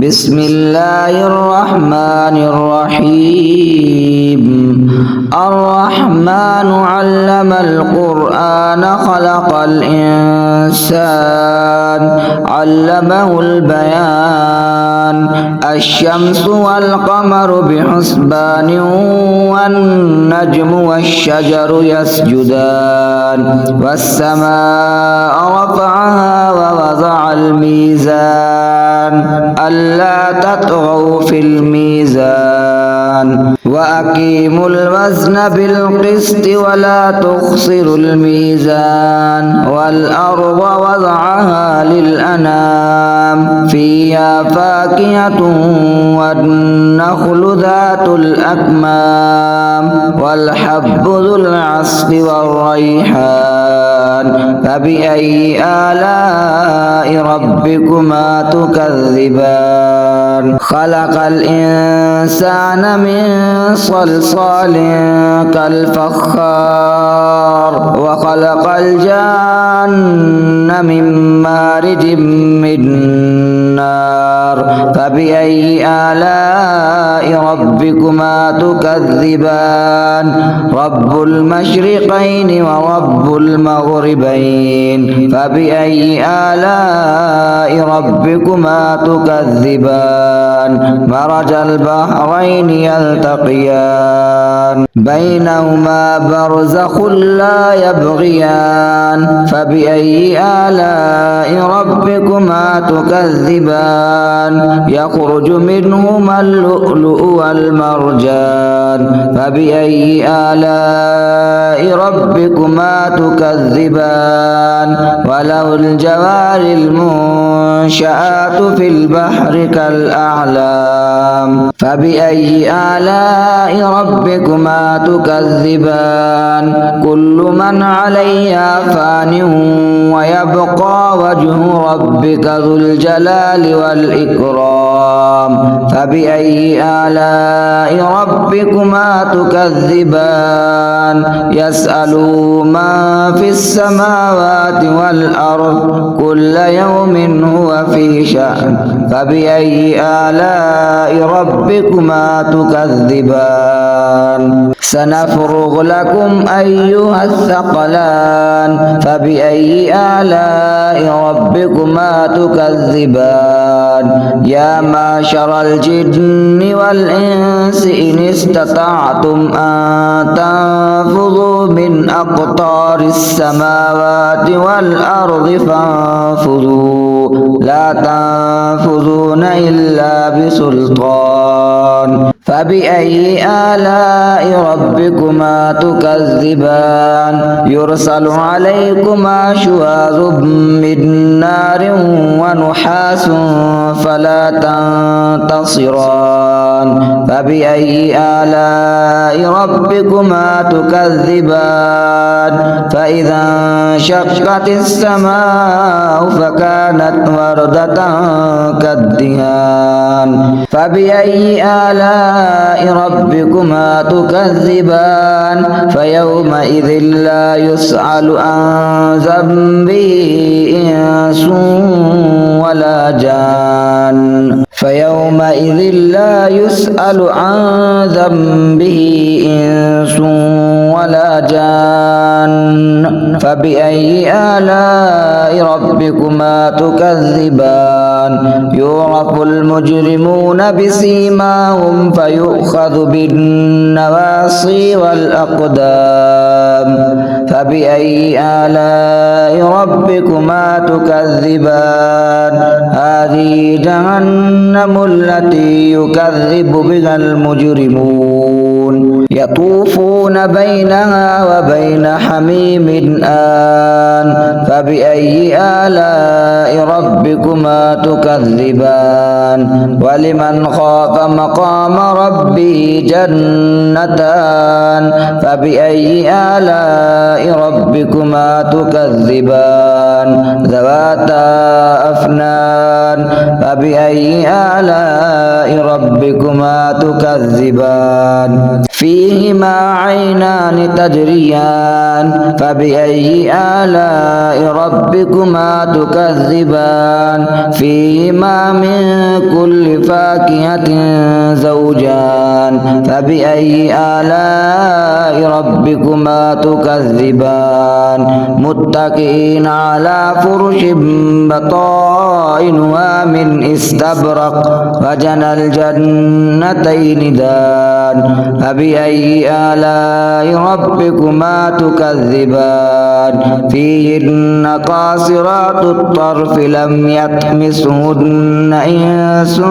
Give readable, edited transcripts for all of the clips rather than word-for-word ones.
بسم الله الرحمن الرحيم الرحمن علم القرآن خلق الإنسان علمه البيان الشمس والقمر بحسبان والنجم والشجر يسجدان والسماء رفعها ووضع الميزان ألا تطغوا في الميزان وأقيموا الوزن بالقسط ولا تخسروا الميزان والأرض وضعها للأنام فيها فاكهة والنخل ذات الأكمام والحب ذو العصف والريحان فبأي آلاء ربكما تكذبان خلق الإنسان من صلصال كالفخار وخلق الجان من مارج من نار فبأي آلاء ربكما تكذبان رب المشرقين ورب المغربين فبأي آلاء ربكما تكذبان مرج البحرين يلتقيان بينهما برزخ لا يبغيان فبأي آلاء ربكما تكذبان يخرج منهما اللؤلؤ والمرجان فبأي آلاء ربكما تكذبان وله الجوار المنشآت في البحر كالأعلام فبأي آلاء ربكما تكذبان كل من عليها فان ويبقى وجه ربك ذو الجلال والإكرام فبأي آلاء ربكما تكذبان يسأله من في السماوات والأرض كل يوم هو في شأن فبأي آلاء ربكما تكذبان سنفرغ لكم أيها الثقلان فبأي آلاء ربكما تكذبان يا معشر الجن والإنس إن استطعتم أن تنفذوا من أقطار السماوات والأرض فانفذوا لا تنفذون إلا بسلطان فبأي آلاء ربكما تكذبان يرسل عليكما شواظ من نار ونحاس فلا تنتصران فبأي آلاء ربكما تكذبان فإذا انشقت السماء فكانت وردة كالدهان فبأي آلاء ربكما تكذبان فيومئذ لا يسأل عن ذنبه إنس ولا جان فيومئذ لا يسأل عن ذنبه إنس ولا جان فبأي آلاء ربكما تكذبان يعرف المجرمون بسيماهم فيؤخذ بالنواصي والأقدام فبأي آلاء ربكما تكذبان هذه جهنم التي يكذب بها المجرمون يطوفون بينها وبين حميم آن فبأي آلاء ربكما تكذبان ولمن خاف مقام ربه جنتان فبأي آلاء ربكما تكذبان ذواتا أفنان فبأي آلاء ربكما تكذبان في فيهما عينان تجريان فبأي آلاء ربكما تكذبان فيهما من كل فاكهة زوجان فبأي آلاء ربكما تكذبان متكئين على فرش بطائنها من استبرق وجنى الجنتين دان فبأي آلاء ربكما تكذبان فيهن قاصرات الطرف لم يطمسهن إنس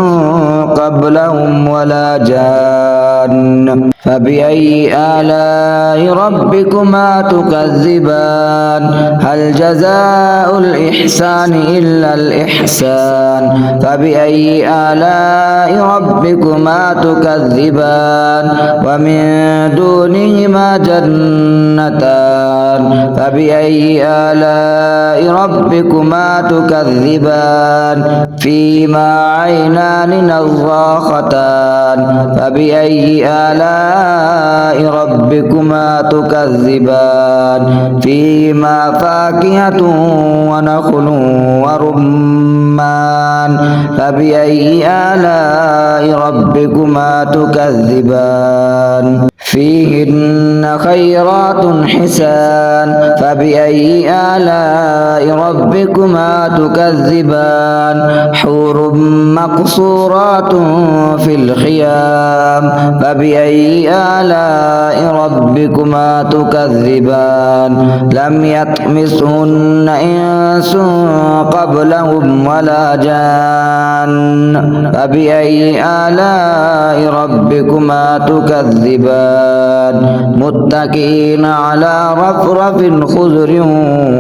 قبلهم ولا جان فبأي آلاء ربكما تكذبان هل جزاء الإحسان إلا الإحسان فبأي آلاء ربكما تكذبان ومن دونهما جنتان فبأي آلاء ربكما تكذبان فيهما عينان نضاختان فبأي آلاء ربكما تكذبان فيهما فاكهة ونخل ورمان فبأي آلاء ربكما تكذبان فيهن خيرات حسان فبأي آلاء ربكما تكذبان حور مقصورات في الخيام فبأي آلاء ربكما تكذبان لم يطمسهن إنس قبلهم ولا جان فبأي آلاء ربكما تكذبان متكئين على رفرف خضر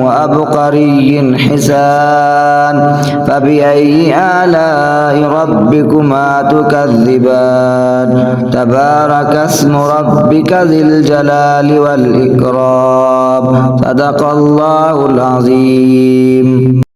وأبقري حسان فبأي آلاء ربكما تكذبان تبارك اسم ربك ذي الجلال والإكرام صدق الله العظيم.